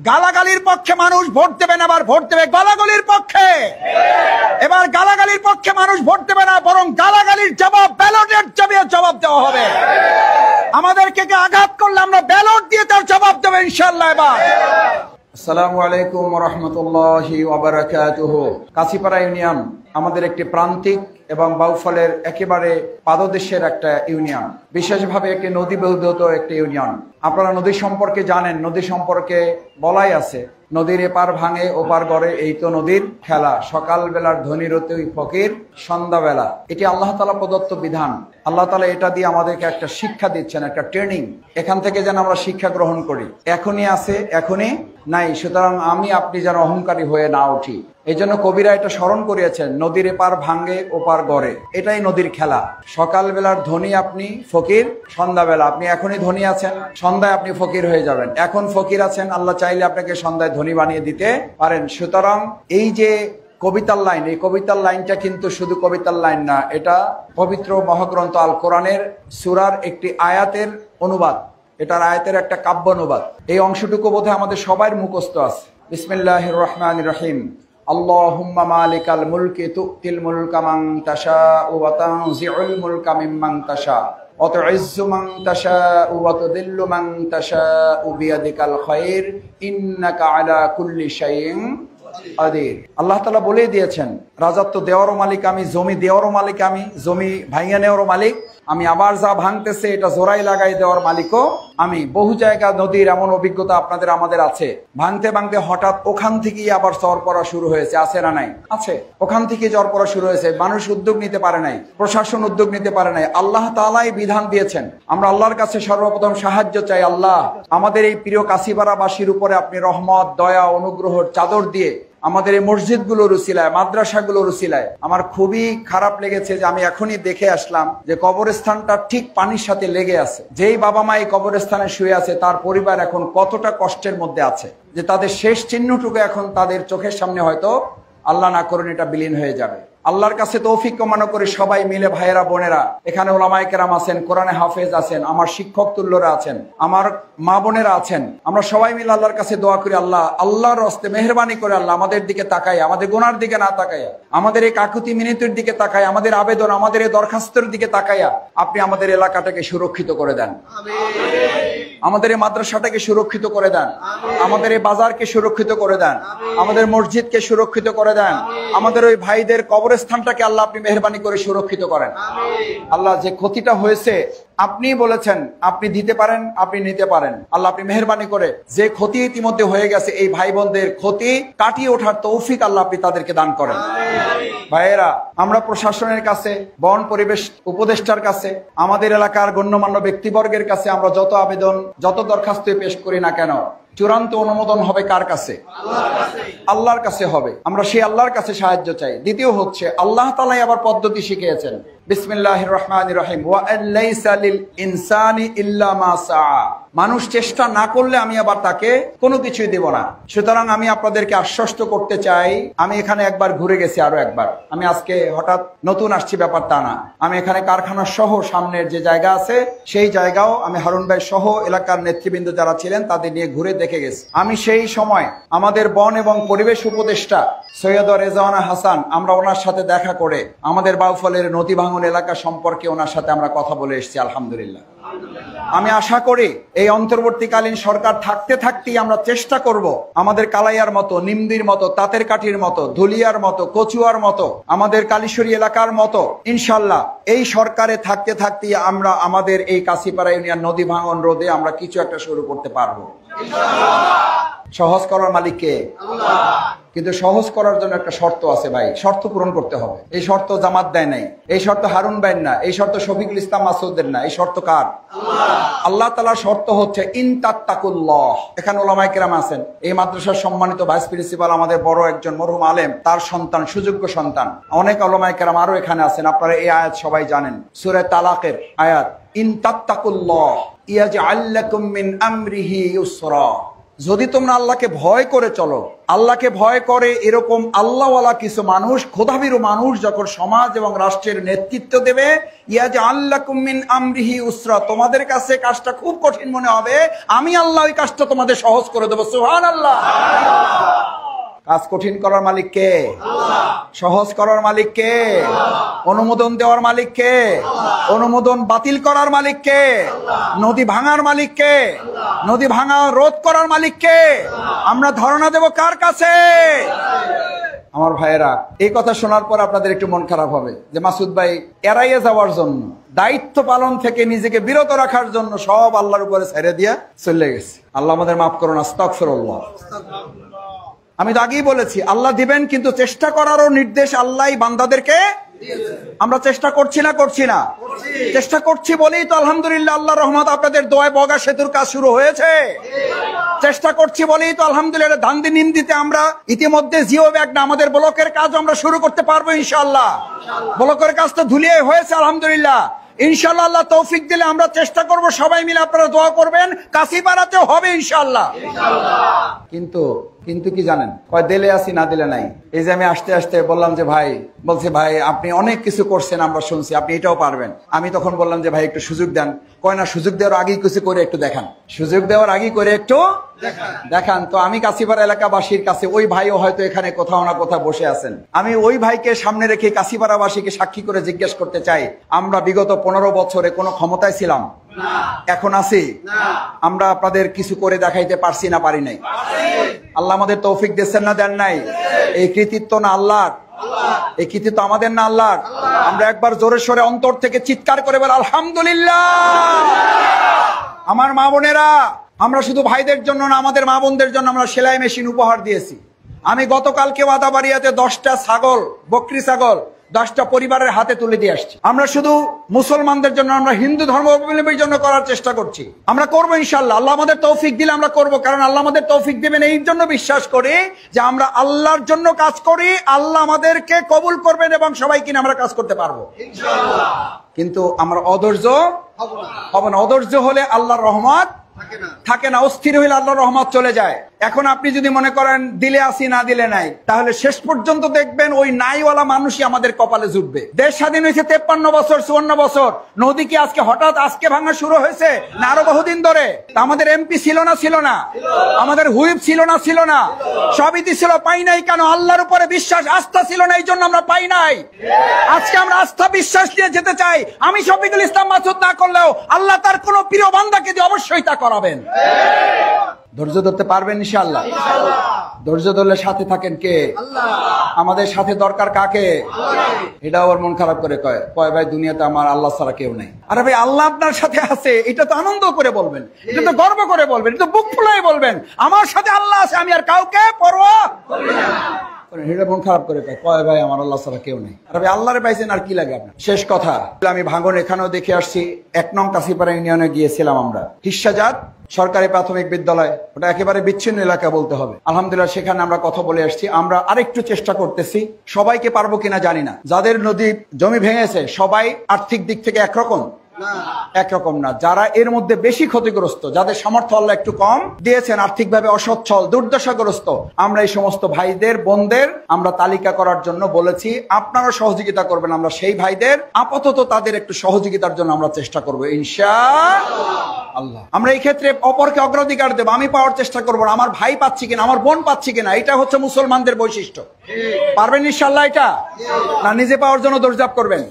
গালাগালির পক্ষে মানুষ ভোট দেবে না, আবার ভোট দেবে গালাগালির পক্ষে। এবার গালাগালির পক্ষে মানুষ ভোট দেবে না, বরং গালাগালির জবাব ব্যালটের জবাব দেওয়া হবে। আমাদেরকে আঘাত করলে আমরা ব্যালট দিয়ে তার জবাব দেবো ইনশাআল্লাহ। এবার আসসালামু আলাইকুম ওয়া রাহমাতুল্লাহি ওয়া বারাকাতুহু। কাশিপাড়া ইউনিয়ন আমাদের একটি প্রান্তিক এবং বাউফলের একেবারে পাদদেশের একটা ইউনিয়ন, বিশেষভাবে একটি নদী বহুধৃত একটি ইউনিয়ন। আপনারা নদী সম্পর্কে জানেন, নদী সম্পর্কে বলাই আছে, নদীর এপার ভাঙে ওপার গড়ে, এই তো নদীর খেলা। সকাল বেলার ধনী রতে ওই ফকির সন্ধ্যাবেলা। এটি আল্লাহ তাআলা প্রদত্ত বিধান। আল্লাহ তাআলা এটা দিয়ে আমাদেরকে একটা শিক্ষা দিচ্ছেন, একটা ট্রেনিং। এখান থেকে যেন আমরা শিক্ষা গ্রহণ করি। এখনই আছে, এখনই নাই। সুতরাং আমি আপনি যেন অহংকারী হয়ে না উঠি। এই জন্য কবিরা এটা স্মরণ করিয়েছেন, নদীর এপার ভাঙ্গে ওপার গড়ে, এটাই নদীর খেলা। সকাল বেলার ধনী আপনি, ফকির সন্ধ্যাবেলা। আপনি এখনই ধনী আছেন, সন্ধ্যায় আপনি ফকির হয়ে যাবেন। এখন ফকির আছেন, আল্লাহ চাইলে আপনাকে সন্ধ্যায় ধনী বানিয়ে দিতে পারেন। সুতরাং এই যে কবিতার লাইন, এই কবিতার লাইনটা কিন্তু শুধু কবিতার লাইন না, এটা পবিত্র মহাগ্রন্থ আল কোরআনের সূরার একটি আয়াতের অনুবাদ। এটার আয়াতের একটা কাব্য অনুবাদ। এই অংশটুকু বোধহয় আমাদের সবার মুখস্থ আছে। বিসমিল্লাহির রহমানির রহিম। আল্লাহুম্মা মালিকাল মুলকি তুতিল মুলকা মান তাশাউ ওয়া তানজিউল মুলকা মিম্মান তাশা ওয়া তুইজ্জু মান তাশাউ ওয়া তুযিল্লু মান তাশাউ বিয়াদিকাল খায়র ইন্নাকা আলা কুল্লি শাইইন কাদির। আল্লাহ তাআলা বলে দিয়েছেন, রাজত্ব দেওয়ারও মালিক আমি, জমি দেওয়ারও মালিক আমি, জমি ভাঙিয়ে নেওয়ারও মালিক আমি, আবার যা ভাঙতেছে এটা জোড়াই লাগাই দেওয়ার মালিকও আমি। বহু জায়গা নদীর এমন অভিজ্ঞতা আপনাদের আমাদের আছে, ভাঙতে ভাঙতে হঠাৎ ওখান থেকেই আবার ঝড় পড়া শুরু হয়েছে। আছে না নাই? আছে। ওখান থেকে ঝড় পড়া শুরু হয়েছে, মানুষ উদ্যোগ নিতে পারে নাই, প্রশাসন উদ্যোগ নিতে পারে নাই। আল্লাহ তাআলাই বিধান দিয়েছেন। আমরা আল্লাহর কাছে সর্বপ্রথম সাহায্য চাই। আল্লাহ, আমাদের এই প্রিয় কাশিপাড়াবাসীর উপরে আপনি রহমত, দয়া, অনুগ্রহর চাদর দিয়ে আমাদের এই মসজিদগুলোর উসিলায়, মাদ্রাসাগুলোর উসিলায়। আমার খুবই খারাপ লেগেছে যে আমি এখনই দেখে আসলাম যে কবরস্থানটা ঠিক পানির সাথে লেগে আছে। যেই বাবা মা এই কবরস্থানে শুয়ে আছে, তার পরিবার এখন কতটা কষ্টের মধ্যে আছে, যে তাদের শেষ চিহ্নটুকু এখন তাদের চোখের সামনে হয়তো আল্লাহ না করুন এটা বিলীন হয়ে যাবে। আল্লাহর কাছে তৌফিক কামনা করে সবাই মিলে, ভাইয়েরা বোনেরা, এখানে ওলামায়ে কেরাম আছেন, কোরআনে হাফেজ আছেন, আমার শিক্ষক তুল্যরা আছেন, আমার মা বোনেরা আছেন, আমরা সবাই মিলে আল্লাহর কাছে দোয়া করি, আল্লাহ, আল্লাহর হস্তে মেহেরবানি করে আল্লাহ আমাদের দিকে তাকায়, আমাদের গুনার দিকে না তাকাইয়া, আমাদের এই কাকুতি মিনতির দিকে তাকায়, আমাদের আবেদন, আমাদের এই দরখাস্তের দিকে তাকাইয়া আপনি আমাদের এলাকাটাকে সুরক্ষিত করে দেন। আমাদের এই মাদ্রাসাটাকে সুরক্ষিত করে দেন, আমাদের এই বাজারকে সুরক্ষিত করে দেন, আমাদের মসজিদকে সুরক্ষিত করে দেন, আমাদের ওই ভাইদের কবরস্থানটাকে আল্লাহ আপনি মেহেরবানি করে সুরক্ষিত করেন। আল্লাহ, যে ক্ষতিটা হয়েছে আপনি বলেছেন আপনি দিতে পারেন, আপনি নিতে পারেন। আল্লাহ আপনি মেহেরবানি করে যে ক্ষতি ইতিমধ্যে হয়ে গেছে, এই ভাই বোনদের ক্ষতি কাটিয়ে ওঠার তৌফিক আল্লাহ আপনি তাদেরকে দান করেন। ভাইয়েরা, আমরা প্রশাসনের কাছে, বন পরিবেশ উপদেষ্টার কাছে, আমাদের এলাকার গণ্যমান্য ব্যক্তিবর্গের কাছে আমরা যত আবেদন, যত দরখাস্ত পেশ করি না কেন, চূড়ান্ত অনুমোদন হবে কার কাছে? আল্লাহর কাছে হবে। আমরা সেই আল্লাহর কাছে সাহায্য চাই। দ্বিতীয় হচ্ছে, আল্লাহ তাআলাই আবার পদ্ধতি শিখিয়েছেন। বিসমিল্লাহির রহমানির রহিম। ওয়া আলাইসা লিল ইনসানি ইল্লা মা সাআ। মানুষ চেষ্টা না করলে আমি আবার তাকে কোনো কিছুই দেব না। সুতরাং আমি আপনাদেরকে আশ্বস্ত করতে চাই, আমি এখানে একবার ঘুরে গেছি, আরো একবার। আমি আজকে হঠাৎ নতুন আসছি ব্যাপারটা না। আমি এখানে কারখানা সহ সামনের যে জায়গা আছে সেই জায়গাও আমি হারুন ভাই সহ এলাকার নেতৃবৃন্দ যারা ছিলেন তাদের নিয়ে ঘুরে দেখে গেছি। আমি সেই সময় আমাদের বন এবং পরিবেশ উপদেষ্টা সৈয়দ রেজওয়ানা হাসান, আমরা ওনার সাথে দেখা করে আমাদের বাউফলের নদী ভাঙন এলাকা সম্পর্কে ওনার সাথে আমরা কথা বলে এসেছি। আলহামদুলিল্লাহ। আমি আশা করি এই অন্তর্বর্তীকালীন সরকার থাকতে থাকতেই আমরা চেষ্টা করব আমাদের কালাইয়ার মতো, নিমদির মতো, তাঁতের কাঠির মতো, ধুলিয়ার মতো, কচুয়ার মতো, আমাদের কালীশ্বরী এলাকার মতো, ইনশাল্লাহ এই সরকারে থাকতে থাকতেই আমরা আমাদের এই কাশিপাড়া ইউনিয়ন নদী ভাঙন রোধে আমরা কিছু একটা শুরু করতে পারবো। সহজ করার মালিক কে? আল্লাহ। কিন্তু সহজ করার জন্য একটা শর্ত আছে ভাই, শর্ত পূরণ করতে হবে। এই শর্ত জামাত দেয় নাই, এই শর্ত হারুন ভাইয়ের না, এই শর্ত শফিকুল ইসলাম মাসুদের না, এই শর্ত কার? আল্লাহ তাআলার শর্ত হচ্ছে ইন তাত্তাকুল্লাহ। এখানে ওলামায়ে কেরাম আছেন, এই মাদ্রাসার সম্মানিত ভাইস প্রিন্সিপাল আমাদের বড় একজন মরহুম আলেম, তার সন্তান, সুযোগ্য সন্তান, অনেক ওলামায়ে কেরাম আরো এখানে আছেন। আপনারা এই আয়াত সবাই জানেন, সূরা তালাকের আয়াত, ইন তাত্তাকুল্লাহ ইয়াজআল লাকুম মিন আমরিহি ইউসরা। যদি তোমরা আল্লাহকে ভয় করে চলো, আল্লাহকে ভয় করে এরকম আল্লাহওয়ালা কিছু মানুষ, খোদাভীরু মানুষ যখন সমাজ এবং রাষ্ট্রের নেতৃত্ব দেবে, ইয়াজআল লাকুম মিন আমরিহি উসরা, তোমাদের কাছে কাজটা খুব কঠিন মনে হবে, আমি আল্লাহ ওই কাজটা তোমাদের সহজ করে দেবো। সুবহানাল্লাহ। কাজ কঠিন করার মালিক কে? সহজ করার মালিক কে? অনুমোদন দেওয়ার মালিক কে? অনুমোদন বাতিল করার মালিক কে? নদী ভাঙার মালিক কে? নদী ভাঙা রোধ করার মালিক কে? আমরা ধারণা দেব কার কাছে? আমার ভাইয়েরা, এই কথা শোনার পর আপনাদের একটু মন খারাপ হবে যে মাসুদ ভাই এড়াইয়ে যাওয়ার জন্য, দায়িত্ব পালন থেকে নিজেকে বিরত রাখার জন্য সব আল্লাহর উপরে ছেড়ে দিয়ে চলে গেছে। আল্লাহ আমাদের মাফ করুন। আস্তাগফিরুল্লাহ। আমি তো আগেই বলেছি, আল্লাহ দিবেন, কিন্তু চেষ্টা করারও নির্দেশ আল্লাহ বান্দাদেরকে। আমরা চেষ্টা করছি না? করছি না? চেষ্টা করছি বলেই তো আলহামদুলিল্লাহ আল্লাহর রহমত আপনাদের দোয়ায় বগা সেতুর কাজ শুরু হয়েছে। চেষ্টা করছি বলেই তো আলহামদুলিল্লাহ দান্দি নিন্দিতে আমরা ইতিমধ্যে জিও ব্যাগ না, আমাদের ব্লকের কাজ আমরা শুরু করতে পারবো ইনশাআল্লাহ। ব্লকের কাজ তো ধুলিয়ে হয়েছে আলহামদুলিল্লাহ। ইনশাআল্লাহ আল্লাহ তৌফিক দিলে আমরা চেষ্টা করব, সবাই মিলে আপনারা দোয়া করবেন, কাশিপাড়াতেও হবে ইনশাআল্লাহ। কিন্তু কিন্তু কি জানেন, কয় দিলে আসি না দিলে নাই। এই যে আমি আসতে আসতে বললাম যে ভাই, বলছে ভাই আপনি অনেক কিছু করছেন, আমরা শুনছি আপনি এটাও পারবেন। আমি তখন বললাম যে ভাই একটু সুযোগ দেন। কয় না, সুযোগ দেওয়ার আগেই কিছু করে একটু দেখান, সুযোগ দেওয়ার আগেই করে একটু দেখান। তো আমি কাশিপাড়া এলাকাবাসীর কাছে, ওই ভাইও হয়তো এখানে কোথাও না কোথাও বসে আছেন, আমি ওই ভাইকে সামনে রেখে কাশিপাড়াবাসীকে সাক্ষী করে জিজ্ঞেস করতে চাই, আমরা বিগত 15 বছরে কোনো ক্ষমতায় ছিলাম? এখন আছি? আমরা আপনাদের কিছু করে দেখাইতে পারছি না পারি নাই? আল্লাহ আমাদের তৌফিক দিচ্ছেন না দেন নাই? এই কৃতিত্ব না আল্লাহর? এই কৃতিত্ব আমাদের না আল্লাহর? আমরা একবার জোরে সোরে অন্তর থেকে চিৎকার করে বলি আলহামদুলিল্লাহ। আমার মা বোনেরা, আমরা শুধু ভাইদের জন্য না, আমাদের মা বোনদের জন্য আমরা সেলাই মেশিন উপহার দিয়েছি। আমি গতকালকে বাদাবাড়িয়াতে 10টা ছাগল, বকরি ছাগল 10টা পরিবারের হাতে তুলে দিয়ে আসছি। আমরা শুধু মুসলমানদের জন্য, আমরা হিন্দু ধর্মাবলম্বীর জন্য করার চেষ্টা করছি। আমরা করবো ইনশাআল্লাহ, আল্লাহ আমাদের তৌফিক দিলে আমরা করব। কারণ আল্লাহ আমাদের তৌফিক দিবেন এই জন্য বিশ্বাস করি যে আমরা আল্লাহর জন্য কাজ করি, আল্লাহ আমাদেরকে কবুল করবেন এবং সবাই কিনে আমরা কাজ করতে পারবো ইনশাআল্লাহ। কিন্তু আমরা অধৈর্য হব না। অধৈর্য হলে আল্লাহর রহমত থাকে না, অস্থির হইলে আল্লাহর রহমত চলে যায়। এখন আপনি যদি মনে করেন দিলে আসি না দিলে নাই, তাহলে শেষ পর্যন্ত দেখবেন ওই নাইওয়ালা মানুষই আমাদের কপালে জুটবে। দেশ স্বাধীন হয়েছে 53 বছর 54 বছর, নদী কি আজকে হঠাৎ আজকে ভাঙা শুরু হয়েছে না আরো বহুদিন ধরে? আমাদের এমপি ছিল না? ছিল না? আমাদের হুইপ ছিল না? ছিল না? সবই ছিল, পাই নাই কেন? আল্লাহর উপরে বিশ্বাস আস্থা ছিল না, এই জন্য আমরা পাই নাই। আজকে আমরা আস্থা বিশ্বাস নিয়ে যেতে চাই। আমি শফিকুল ইসলাম মাসুদ না করলেও আল্লাহ তার কোন প্রিয় বান্দাকে দিয়ে অবশ্যই তা করাবেন। ধৈর্য ধরতে পারবেন ইনশাআল্লাহ? ধৈর্য ধরলে সাথে থাকেন কে? আমাদের সাথে দরকার কাকে? এটা আবার মন খারাপ করে কয় ভাই দুনিয়াতে আমার আল্লাহ ছাড়া কেউ নাই। আরে ভাই আল্লাহ আপনার সাথে আছে, এটা তো আনন্দ করে বলবেন, এটা তো গর্ব করে বলবেন, এটা তো বুক ফুলাই বলবেন, আমার সাথে আল্লাহ আছে, আমি আর কাউকে পরোয়া করি না। মন খারাপ করে কয় ভাই আমার আল্লাহ ছাড়া কেউ নেই। আর ভাই আল্লাহরে পাইছেন আর কি লাগে আপনার? শেষ কথা, আমি ভাঙন এখানেও দেখে আসছি। 1 নং কাশিপাড়া ইউনিয়নে গিয়েছিলাম আমরা, হিস্সাজাত সরকারি প্রাথমিক বিদ্যালয়, ওটা একেবারে বিচ্ছিন্ন এলাকা বলতে হবে। আলহামদুলিল্লাহ সেখানে আমরা কথা বলে আসছি। আমরা আরেকটু চেষ্টা করতেছি, সবাইকে পারবো কিনা জানি না। যাদের নদী জমি ভেঙেছে সবাই আর্থিক দিক থেকে একরকম না। যারা এর মধ্যে বেশি ক্ষতিগ্রস্ত, যাদের সামর্থ্য আল্লাহ একটু কম দিয়েছেন, আর্থিকভাবে অসচ্ছল দুর্দশাগ্রস্ত, আমরা এই সমস্ত ভাইদের বোনদের আমরা তালিকা করার জন্য বলেছি। আপনারা সহযোগিতা করবেন। আমরা সেই ভাইদের আপাতত তাদের একটু সহযোগিতার জন্য আমরা চেষ্টা করবো ইনশাআল্লাহ। আমরা এই ক্ষেত্রে অপরকে অগ্রাধিকার দেব। আমি পাওয়ার চেষ্টা করবো না, আমার ভাই পাচ্ছি কিনা, আমার বোন পাচ্ছি কিনা। এটা হচ্ছে মুসলমানদের বৈশিষ্ট্য। পারবেন ইনশাআল্লাহ এটা? না নিজে পাওয়ার জন্য দৌড়ঝাঁপ করবেন?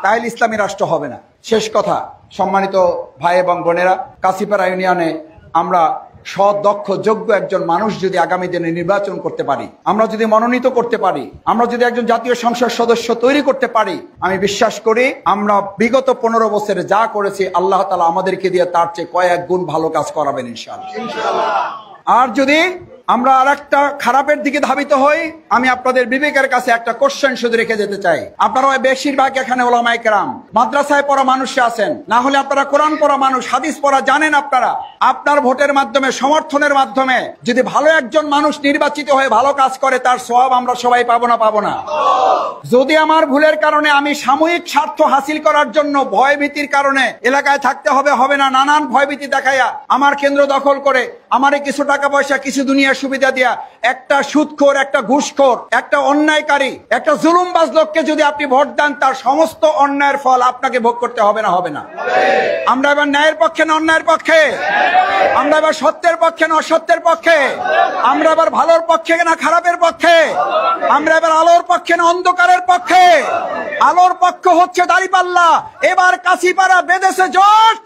তাহলে ইসলামী রাষ্ট্র হবে না। শেষ কথা, সম্মানিত ভাই এবং বোনেরা, কাশিপাড়া ইউনিয়নে আমরা সৎ দক্ষ যোগ্য একজন মানুষ যদি আগামী দিনে নির্বাচন করতে পারি, আমরা যদি মনোনীত করতে পারি, আমরা যদি একজন জাতীয় সংসদ সদস্য তৈরি করতে পারি, আমি বিশ্বাস করি আমরা বিগত 15 বছরে যা করেছি আল্লাহ তাআলা আমাদেরকে দিয়ে তার চেয়ে কয়েক গুণ ভালো কাজ করাবেন ইনশাআল্লাহ। আর যদি আমরা আরেকটা খারাপের দিকে ধাবিত হই। আমি আপনাদের বিবেকের কাছে একটা কোশ্চেন শুধু রেখে যেতে চাই। আপনারা বেশিরভাগ এখানে ওলামায়ে কেরাম মাদ্রাসায় পড়া মানুষ আছেন, না হলে আপনারা কোরআন পড়া মানুষ, হাদিস পড়া জানেন। আপনারা আপনার ভোটের মাধ্যমে, সমর্থনের মাধ্যমে যদি ভালো একজন মানুষ নির্বাচিত হয়ে ভালো কাজ করে, তার সওয়াব আমরা সবাই পাবো না? পাবো না? যদি আমার ভুলের কারণে আমি সাময়িক স্বার্থ হাসিল করার জন্য ভয় ভীতির কারণে এলাকায় থাকতে হবে, হবে না, নানান ভয়ভীতি দেখাইয়া আমার কেন্দ্র দখল করে আমারে কিছু টাকা পয়সা, কিছু দুনিয়ার সুবিধা দিয়া একটা সুদখোর, একটা ঘুষখোর, একটা অন্যায়কারী, একটা জুলুমবাজ লোককে যদি আপনি ভোট দেন, তার সমস্ত অন্যায়ের ফল আপনাকে ভোগ করতে হবে না? হবে না? আমরা এবার ন্যায়ের পক্ষে না অন্যায়ের পক্ষে? আমরা এবার সত্যের পক্ষে না অসত্যের পক্ষে? আমরা এবার ভালোর পক্ষে না খারাপের পক্ষে? আমরা এবার আলোর পক্ষে না অন্ধকারের পক্ষে? আলোর পক্ষ হচ্ছে দাঁড়িপাল্লা। এবার কাশিপাড়া বেঁধেছে জোট,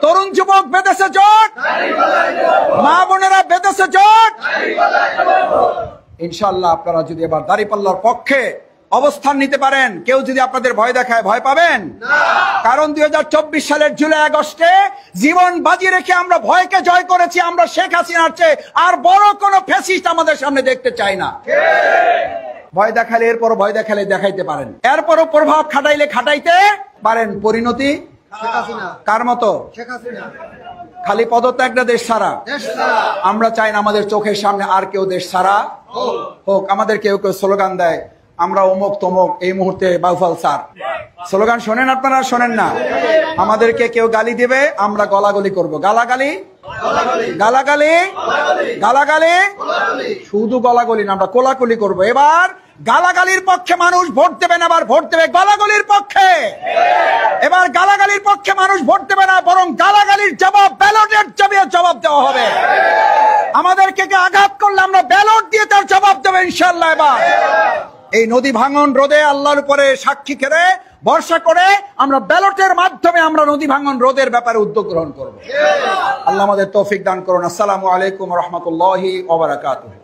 তরুণ যুবক বেঁধেছে জোট, মা বোনেরা বেঁধেছে জোট। ইনশাআল্লাহ আপনারা যদি এবার দাঁড়িপাল্লার পক্ষে অবস্থান নিতে পারেন, কেউ যদি আপনাদের ভয় দেখায়, ভয় পাবেন না। কারণ 2024 সালের জুলাই আগস্টে জীবন বাজি রেখে আমরা ভয়কে জয় করেছি। আমরা শেখ হাসিনার চেয়ে আর বড় কোন ফ্যাসিস্ট আমাদের সামনে দেখতে চাই না। ভয় দেখালে, এরপর ভয় দেখালে দেখাইতে পারেন, এরপরও প্রভাব খাটাইলে খাটাইতে পারেন। পরিণতি কার মতো? খালি পদত্যাগটা দেশ ছাড়া। আমরা চাই না আমাদের চোখের সামনে আর কেউ দেশ ছাড়া হোক। আমাদের কেউ কেউ স্লোগান দেয়, আমরা অমুক তমুক, এই মুহূর্তে বাউফল স্যার স্লোগান শোনেন আপনারা? শোনেন না? আমাদেরকে কেউ গালি দিবে, আমরা গলাগলি করব। গালাগালি, গালাগালি, গালাগালি, শুধু গলাগলি না, আমরা কোলাকুলি করব। এবার গালাগালির পক্ষে মানুষ ভোট দেবে না, আবার ভোট দেবে গলাগলির পক্ষে। এবার গালাগালির পক্ষে মানুষ ভোট দেবে না, বরং গালাগালির জবাব ব্যালটের জবাব দেওয়া হবে। আমাদেরকে আঘাত করলে আমরা ব্যালট দিয়ে তার জবাব দেবো ইনশাআল্লাহ। এবার এই নদী ভাঙন রোধে আল্লাহর উপরে সাক্ষী করে ভরসা করে আমরা ব্যালটের মাধ্যমে আমরা নদী ভাঙন রোধের ব্যাপারে উদ্যোগ গ্রহণ করব। আল্লাহ আমাদের তৌফিক দান করুন। আসসালামু আলাইকুম ওয়া রাহমাতুল্লাহি ওয়া বারাকাতুহু।